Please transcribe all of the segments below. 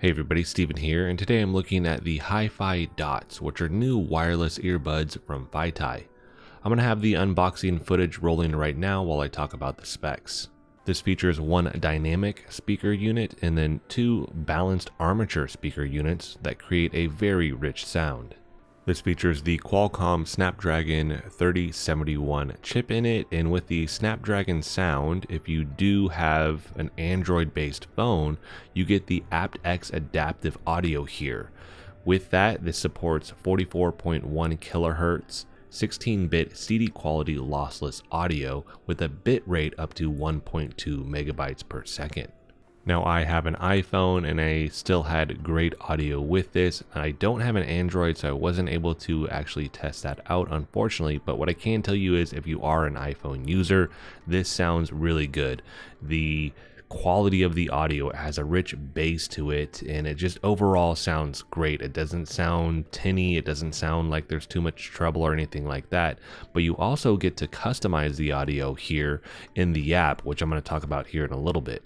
Hey everybody, Steven here, and today I'm looking at the HiFiDots, which are new wireless earbuds from FiiTii. I'm going to have the unboxing footage rolling right now while I talk about the specs. This features one dynamic speaker unit and then two balanced armature speaker units that create a very rich sound. This features the Qualcomm Snapdragon 3071 chip in it, and with the Snapdragon sound, if you do have an Android-based phone, you get the aptX adaptive audio here. With that, this supports 44.1 kHz, 16-bit CD quality lossless audio with a bit rate up to 1.2 megabytes per second. Now I have an iPhone and I still had great audio with this. I don't have an Android, so I wasn't able to actually test that out, unfortunately, but what I can tell you is if you are an iPhone user, this sounds really good. The quality of the audio has a rich bass to it, and it just overall sounds great. It doesn't sound tinny, it doesn't sound like there's too much treble or anything like that, but you also get to customize the audio here in the app, which I'm going to talk about here in a little bit.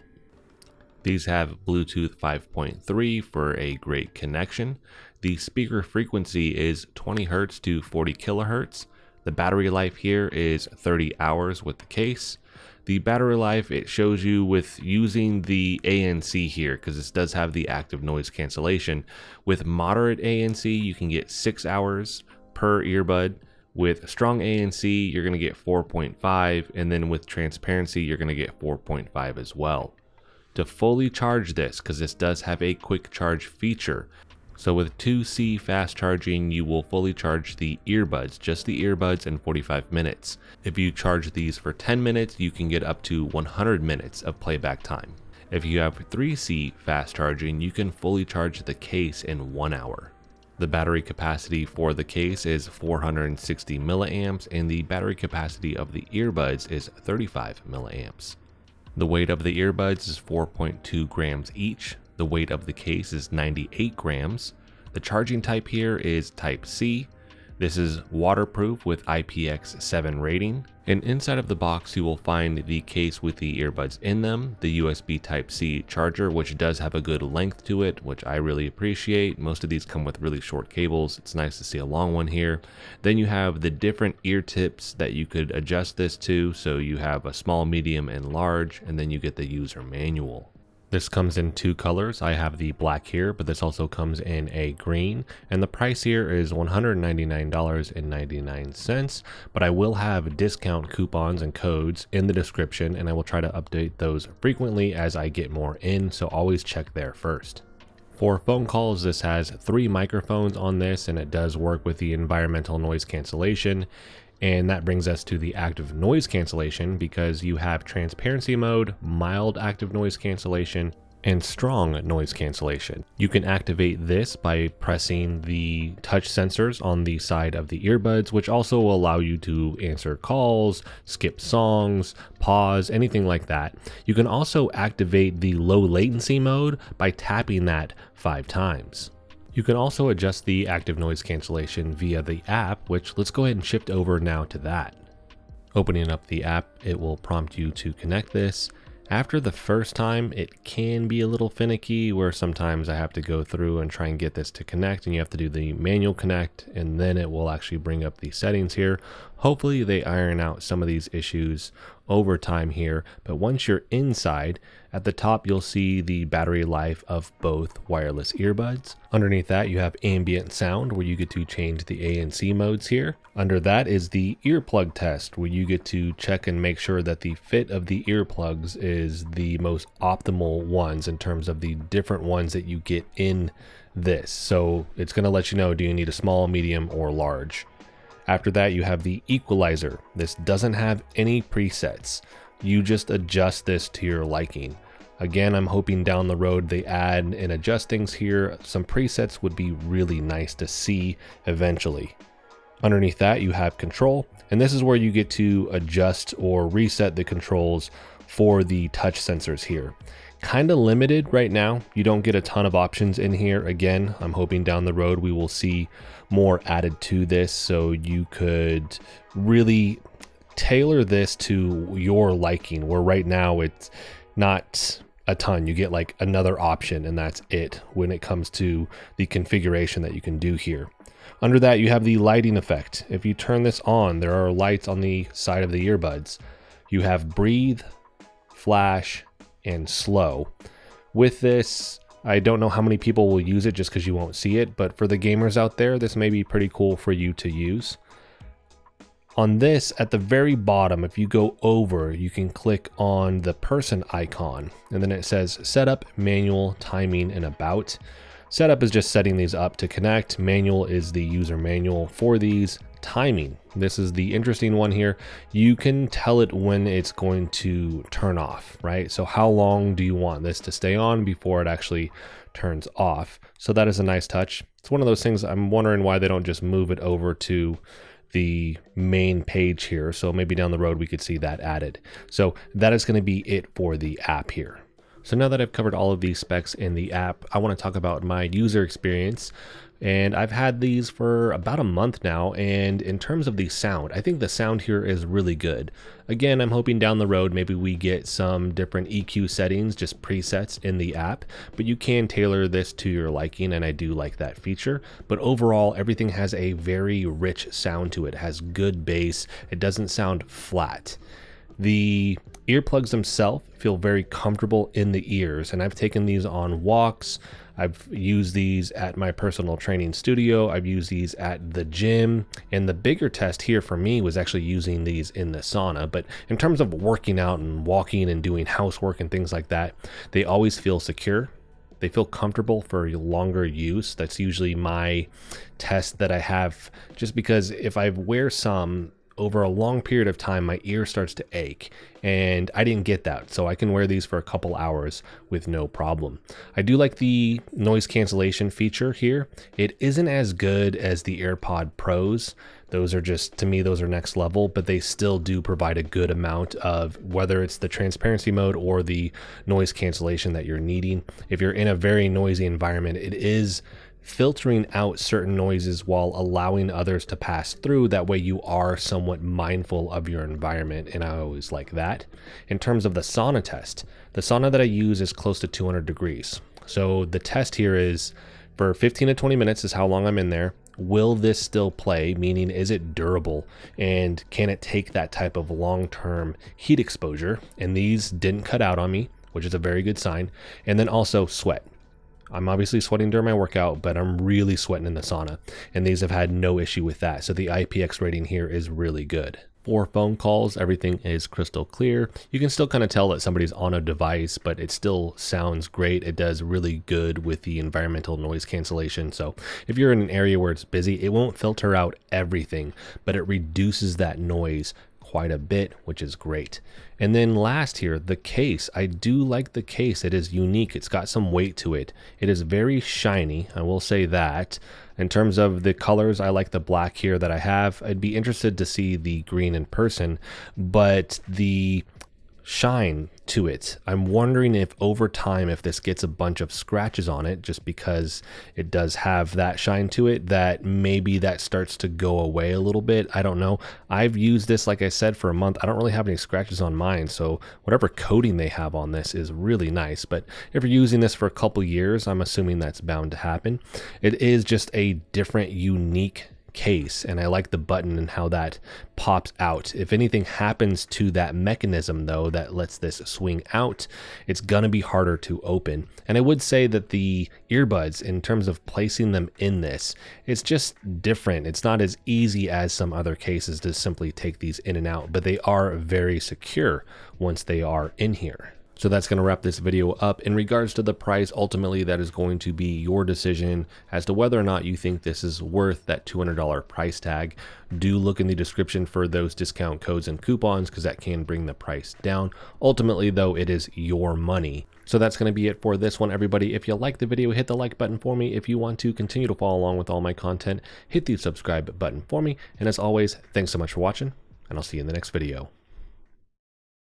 These have Bluetooth 5.3 for a great connection. The speaker frequency is 20 Hz to 40 kHz. The battery life here is 30 hours with the case. The battery life, it shows you with using the ANC here, because this does have the active noise cancellation. With moderate ANC, you can get 6 hours per earbud. With strong ANC, you're going to get 4.5, and then with transparency, you're going to get 4.5 as well. To fully charge this, because this does have a quick charge feature, so with 2C fast charging, you will fully charge the earbuds, just the earbuds, in 45 minutes. If you charge these for 10 minutes, you can get up to 100 minutes of playback time. If you have 3C fast charging, you can fully charge the case in 1 hour. The battery capacity for the case is 460 milliamps, and the battery capacity of the earbuds is 35 milliamps. The weight of the earbuds is 4.2 grams each. The weight of the case is 98 grams. The charging type here is Type C. This is waterproof with Ipx7 rating. And inside of the box, you will find the case with the earbuds in them, the USB Type C charger, which does have a good length to it, which I really appreciate. Most of these come with really short cables. It's nice to see a long one here. Then you have the different ear tips that you could adjust this to. So you have a small, medium, and large, and then you get the user manual. This comes in two colors. I have the black here, but this also comes in a green, and the price here is $199.99, but I will have discount coupons and codes in the description, and I will try to update those frequently as I get more in, so always check there first. For phone calls, this has 3 microphones on this, and it does work with the environmental noise cancellation. And that brings us to the active noise cancellation, because you have transparency mode, mild active noise cancellation, and strong noise cancellation. You can activate this by pressing the touch sensors on the side of the earbuds, which also will allow you to answer calls, skip songs, pause, anything like that. You can also activate the low latency mode by tapping that 5 times. You can also adjust the active noise cancellation via the app, which let's go ahead and shift over now to that. Opening up the app, it will prompt you to connect this. After the first time, it can be a little finicky, where sometimes I have to go through and try and get this to connect, and you have to do the manual connect, and then it will actually bring up the settings here. Hopefully they iron out some of these issues over time here, but once you're inside, at the top you'll see the battery life of both wireless earbuds. Underneath that you have ambient sound, where you get to change the ANC modes here. Under that is the earplug test, where you get to check and make sure that the fit of the earplugs is the most optimal ones in terms of the different ones that you get in this. So it's going to let you know, do you need a small, medium, or large. After that, you have the equalizer. This doesn't have any presets. You just adjust this to your liking. Again, I'm hoping down the road they add and adjust things here. Some presets would be really nice to see eventually. Underneath that, you have control, and this is where you get to adjust or reset the controls for the touch sensors here. Kind of limited right now. You don't get a ton of options in here. Again, I'm hoping down the road we will see more added to this, so you could really tailor this to your liking, where right now it's not a ton. You get like another option, and that's it when it comes to the configuration that you can do here. Under that, you have the lighting effect. If you turn this on, there are lights on the side of the earbuds. You have breathe, flash, and slow. With this, I don't know how many people will use it just because you won't see it, but for the gamers out there, this may be pretty cool for you to use. On this, at the very bottom, if you go over, you can click on the person icon, and then it says setup, manual, timing, and about. Setup is just setting these up to connect. Manual is the user manual for these. Timing, this is the interesting one here. You can tell it when it's going to turn off, right? So how long do you want this to stay on before it actually turns off? So that is a nice touch. It's one of those things I'm wondering why they don't just move it over to the main page here. So maybe down the road we could see that added. So that is going to be it for the app here. So now that I've covered all of these specs in the app, I want to talk about my user experience. And I've had these for about a month now, and in terms of the sound, I think the sound here is really good. Again, I'm hoping down the road maybe we get some different EQ settings, just presets in the app, but you can tailor this to your liking, and I do like that feature. But overall, everything has a very rich sound to it. It has good bass. It doesn't sound flat. The earplugs themselves feel very comfortable in the ears, and I've taken these on walks. I've used these at my personal training studio. I've used these at the gym, and the bigger test here for me was actually using these in the sauna. But in terms of working out and walking and doing housework and things like that, they always feel secure. They feel comfortable for longer use. That's usually my test that I have, just because if I wear some over a long period of time, my ear starts to ache, and I didn't get that. So I can wear these for a couple hours with no problem. I do like the noise cancellation feature here. It isn't as good as the AirPod Pros. Those are just, to me, those are next level, but they still do provide a good amount of, whether it's the transparency mode or the noise cancellation that you're needing. If you're in a very noisy environment, it is filtering out certain noises while allowing others to pass through. That way you are somewhat mindful of your environment, and I always like that. In terms of the sauna test, the sauna that I use is close to 200 degrees. So the test here is for 15 to 20 minutes is how long I'm in there. Will this still play? Meaning, is it durable, and can it take that type of long-term heat exposure? And these didn't cut out on me, which is a very good sign. And then also sweat. I'm obviously sweating during my workout, but I'm really sweating in the sauna, and these have had no issue with that. So the IPX rating here is really good. For phone calls, everything is crystal clear. You can still kind of tell that somebody's on a device, but it still sounds great. It does really good with the environmental noise cancellation. So if you're in an area where it's busy, it won't filter out everything, but it reduces that noise quite a bit, which is great. And then last here, the case. I do like the case. It is unique. It's got some weight to it. It is very shiny, I will say that. In terms of the colors, I like the black here that I have. I'd be interested to see the green in person, but the shine to it, I'm wondering if over time, if this gets a bunch of scratches on it, just because it does have that shine to it, that maybe that starts to go away a little bit. I don't know. I've used this, like I said, for a month. I don't really have any scratches on mine, so whatever coating they have on this is really nice. But if you're using this for a couple years, I'm assuming that's bound to happen. It is just a different, unique case, and I like the button and how that pops out. If anything happens to that mechanism though that lets this swing out, it's gonna be harder to open. And I would say that the earbuds, in terms of placing them in this, it's just different. It's not as easy as some other cases to simply take these in and out, but they are very secure once they are in here. So that's going to wrap this video up. In regards to the price, ultimately that is going to be your decision as to whether or not you think this is worth that $200 price tag. Do look in the description for those discount codes and coupons, because that can bring the price down. Ultimately though, it is your money. So that's going to be it for this one, everybody. If you like the video, hit the like button for me. If you want to continue to follow along with all my content, hit the subscribe button for me. And as always, thanks so much for watching, and I'll see you in the next video.